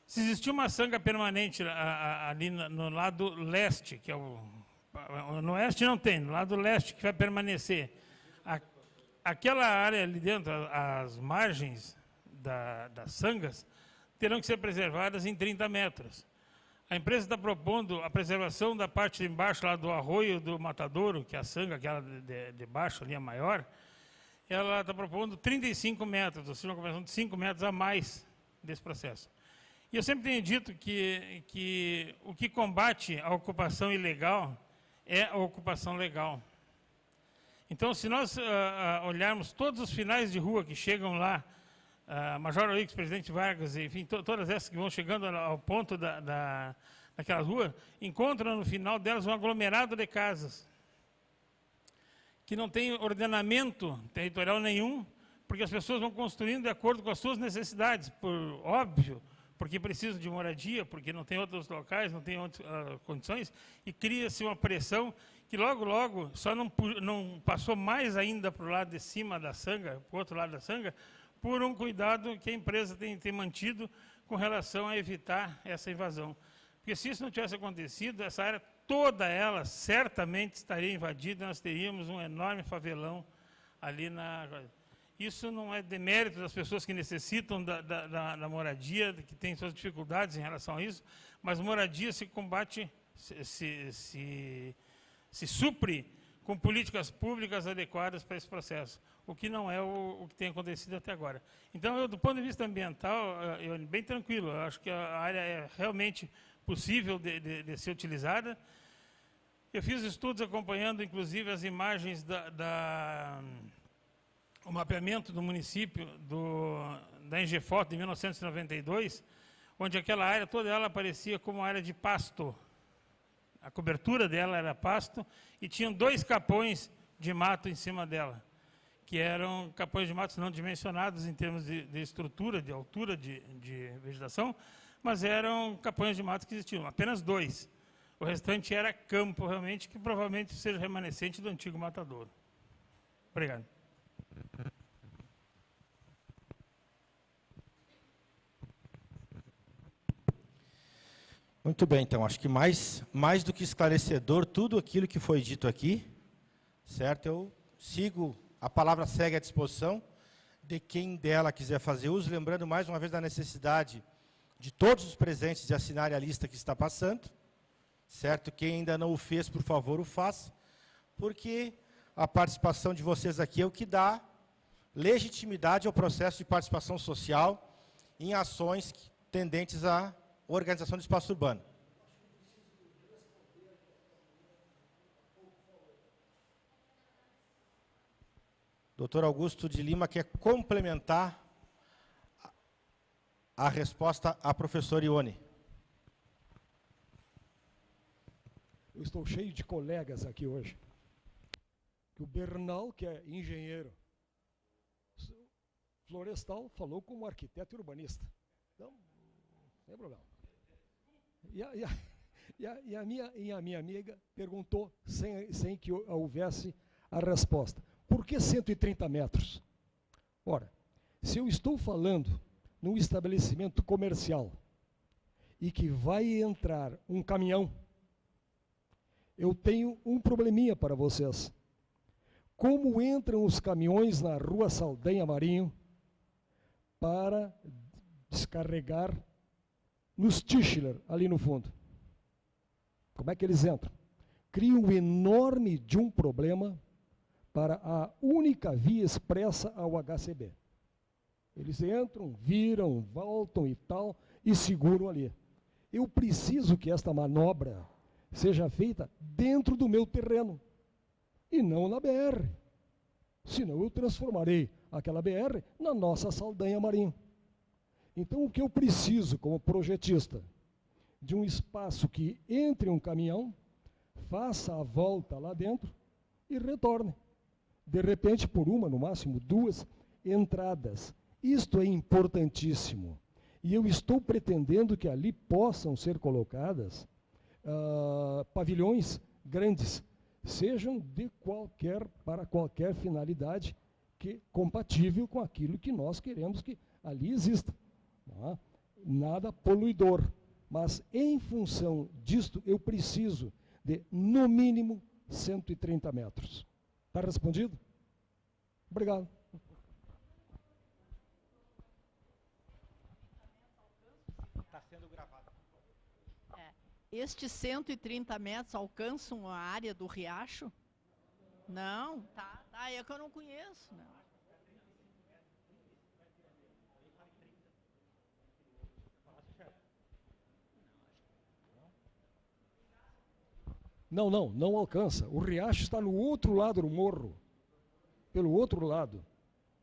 se existir uma sanga permanente ali no lado leste, que é no oeste não tem, no lado leste que vai permanecer, aquela área ali dentro, as margens das sangas, terão que ser preservadas em 30 metros. A empresa está propondo a preservação da parte de embaixo, lá do arroio do Matadouro, que é a sanga, aquela de baixo ali, a maior, ela está propondo 35 metros, ou seja, uma conversão de 5 metros a mais desse processo. E eu sempre tenho dito que o que combate a ocupação ilegal é a ocupação legal. Então, se nós olharmos todos os finais de rua que chegam lá, Major Oix, Presidente Vargas, enfim, todas essas que vão chegando ao ponto daquela rua, encontram no final delas um aglomerado de casas, que não tem ordenamento territorial nenhum, porque as pessoas vão construindo de acordo com as suas necessidades, por porque precisam de moradia, porque não tem outros locais, não tem outras condições, e cria-se uma pressão que logo, logo, só não passou mais ainda para o lado de cima da Sanga, para o outro lado da Sanga, por um cuidado que a empresa tem mantido com relação a evitar essa invasão. Porque se isso não tivesse acontecido, essa área, toda ela, certamente estaria invadida, nós teríamos um enorme favelão ali na... Isso não é demérito das pessoas que necessitam da moradia, que têm suas dificuldades em relação a isso, mas moradia se combate, se supre com políticas públicas adequadas para esse processo, o que não é o que tem acontecido até agora. Então, eu, do ponto de vista ambiental, bem tranquilo, eu acho que a área é realmente possível de ser utilizada. Eu fiz estudos acompanhando, inclusive, as imagens o mapeamento do município da Engefoto de 1992, onde aquela área toda ela aparecia como área de pasto. A cobertura dela era pasto e tinham 2 capões de mato em cima dela, que eram capões de mato não dimensionados em termos de estrutura, de altura de vegetação, mas eram capões de mato que existiam, apenas 2. O restante era campo, realmente, que provavelmente seja remanescente do antigo matadouro. Obrigado. Muito bem, então, acho que mais do que esclarecedor, tudo aquilo que foi dito aqui, certo? Eu sigo, a palavra segue à disposição de quem dela quiser fazer uso, lembrando mais uma vez da necessidade de todos os presentes de assinarem a lista que está passando, certo? Quem ainda não o fez, por favor, o faça, porque a participação de vocês aqui é o que dá legitimidade ao processo de participação social em ações tendentes à organização do espaço urbano. Doutor Augusto de Lima quer complementar a resposta à professora Ione. Eu estou cheio de colegas aqui hoje. O Bernal, que é engenheiro florestal, falou como arquiteto e urbanista. Então, sem problema. E a minha amiga perguntou, sem que houvesse a resposta, por que 130 metros? Ora, se eu estou falando num estabelecimento comercial e que vai entrar um caminhão, eu tenho um probleminha para vocês. Como entram os caminhões na Rua Saldanha Marinho para descarregar nos Tischler, ali no fundo? Como é que eles entram? Cria um enorme de um problema para a única via expressa ao HCB. Eles entram, viram, voltam e tal, e seguram ali. Eu preciso que esta manobra seja feita dentro do meu terreno, e não na BR. Senão eu transformarei aquela BR na nossa Saldanha Marinho. Então, o que eu preciso, como projetista, de um espaço que entre um caminhão, faça a volta lá dentro e retorne. De repente, por uma, no máximo 2 entradas. Isto é importantíssimo. E eu estou pretendendo que ali possam ser colocadas pavilhões grandes, sejam para qualquer finalidade compatível com aquilo que nós queremos que ali exista. Não é? Nada poluidor. Mas, em função disto, eu preciso de, no mínimo, 130 metros. Está respondido? Obrigado. Está sendo gravado. Estes 130 metros alcançam a área do riacho? Não, tá, é que eu não conheço. Não alcança. O riacho está no outro lado do morro. Pelo outro lado.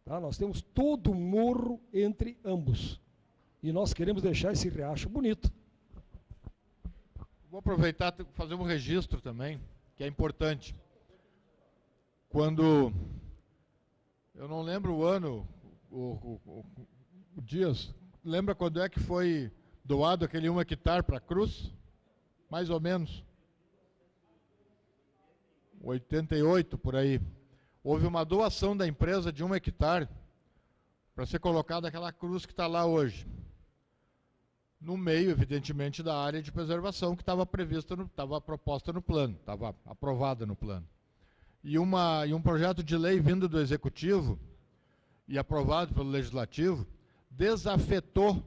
Tá? Nós temos todo o morro entre ambos. E nós queremos deixar esse riacho bonito. Vou aproveitar e fazer um registro também, que é importante. Quando, eu não lembro o ano, o Dias, lembra quando é que foi doado aquele 1 hectare para a Cruz, mais ou menos. 88, por aí. Houve uma doação da empresa de 1 hectare para ser colocada aquela cruz que está lá hoje. No meio, evidentemente, da área de preservação que estava prevista, estava proposta no plano, estava aprovada no plano. E um projeto de lei vindo do Executivo e aprovado pelo Legislativo desafetou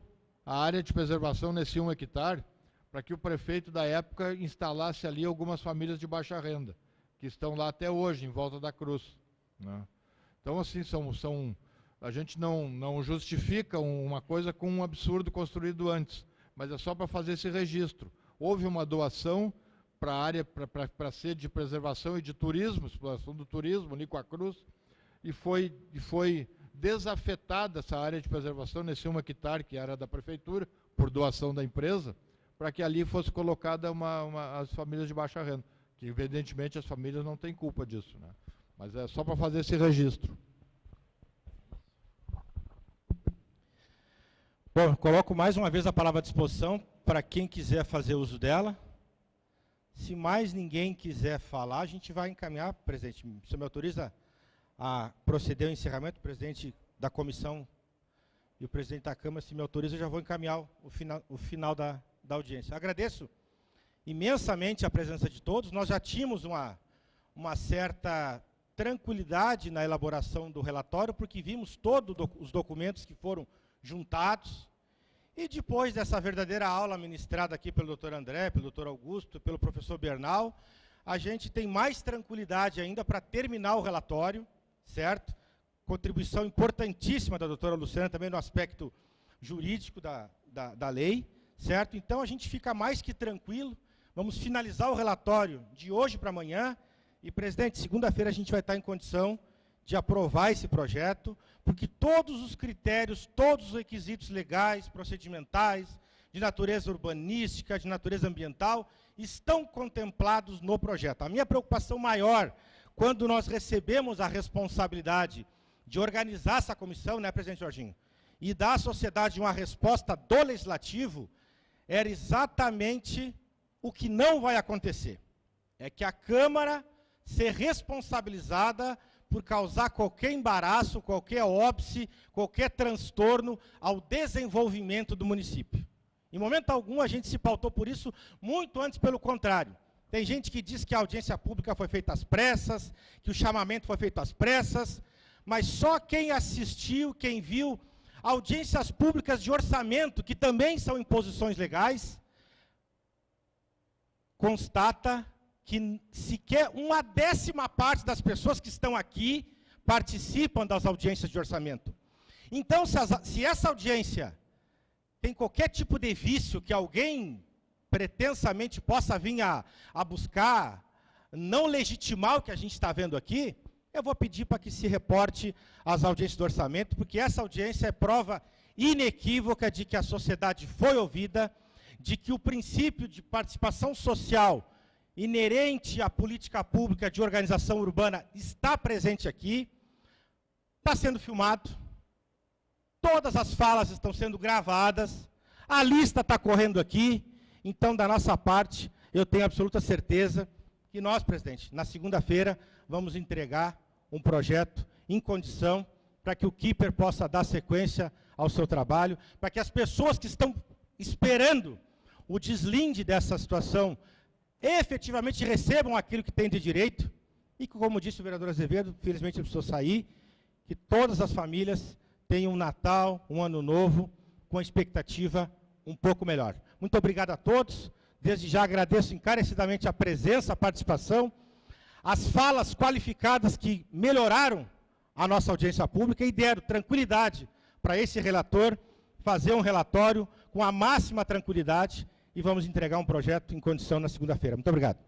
a área de preservação nesse 1 hectare para que o prefeito da época instalasse ali algumas famílias de baixa renda, que estão lá até hoje, em volta da cruz, né? Então, assim, a gente não justifica uma coisa com um absurdo construído antes, mas é só para fazer esse registro. Houve uma doação para a área, para a sede de preservação e de turismo, exploração do turismo, ali com a cruz, e foi desafetada essa área de preservação, nesse 1 hectare, que era da prefeitura, por doação da empresa, para que ali fosse colocada as famílias de baixa renda, que evidentemente as famílias não têm culpa disso, né? Mas é só para fazer esse registro. Bom, coloco mais uma vez a palavra à disposição para quem quiser fazer uso dela. Se mais ninguém quiser falar, a gente vai encaminhar, presidente. O senhor me autoriza a proceder ao encerramento? O presidente da comissão e o presidente da Câmara, se me autoriza, eu já vou encaminhar o final da audiência. Agradeço imensamente a presença de todos. Nós já tínhamos uma certa tranquilidade na elaboração do relatório, porque vimos todos os documentos que foram juntados, e depois dessa verdadeira aula ministrada aqui pelo doutor André, pelo doutor Augusto, pelo professor Bernal, a gente tem mais tranquilidade ainda para terminar o relatório, certo? Contribuição importantíssima da doutora Luciana, também no aspecto jurídico da lei, certo? Então a gente fica mais que tranquilo, vamos finalizar o relatório de hoje para amanhã, e, presidente, segunda-feira a gente vai estar em condição de aprovar esse projeto, porque todos os critérios, todos os requisitos legais, procedimentais, de natureza urbanística, de natureza ambiental, estão contemplados no projeto. A minha preocupação maior, quando nós recebemos a responsabilidade de organizar essa comissão, né, presidente Jorginho, e dar à sociedade uma resposta do Legislativo, era exatamente o que não vai acontecer. É que a Câmara ser responsabilizada por causar qualquer embaraço, qualquer óbice, qualquer transtorno ao desenvolvimento do município. Em momento algum a gente se pautou por isso, muito antes pelo contrário. Tem gente que diz que a audiência pública foi feita às pressas, que o chamamento foi feito às pressas, mas só quem assistiu, quem viu audiências públicas de orçamento, que também são imposições legais, constata que sequer 1/10 parte das pessoas que estão aqui participam das audiências de orçamento. Então, se essa audiência tem qualquer tipo de vício que alguém pretensamente possa vir a buscar, não legitimar o que a gente está vendo aqui, eu vou pedir para que se reporte às audiências do orçamento, porque essa audiência é prova inequívoca de que a sociedade foi ouvida, de que o princípio de participação social inerente à política pública de organização urbana está presente aqui, está sendo filmado, todas as falas estão sendo gravadas, a lista está correndo aqui, então, da nossa parte, eu tenho absoluta certeza que nós, presidente, na segunda-feira, vamos entregar um projeto em condição para que o Keeper possa dar sequência ao seu trabalho, para que as pessoas que estão esperando o deslinde dessa situação efetivamente recebam aquilo que têm de direito, e que, como disse o vereador Azevedo, felizmente ele precisou sair, que todas as famílias tenham um Natal, um Ano Novo, com a expectativa um pouco melhor. Muito obrigado a todos, desde já agradeço encarecidamente a presença, a participação, as falas qualificadas que melhoraram a nossa audiência pública e deram tranquilidade para esse relator fazer um relatório com a máxima tranquilidade, e vamos entregar um projeto em condição na segunda-feira. Muito obrigado.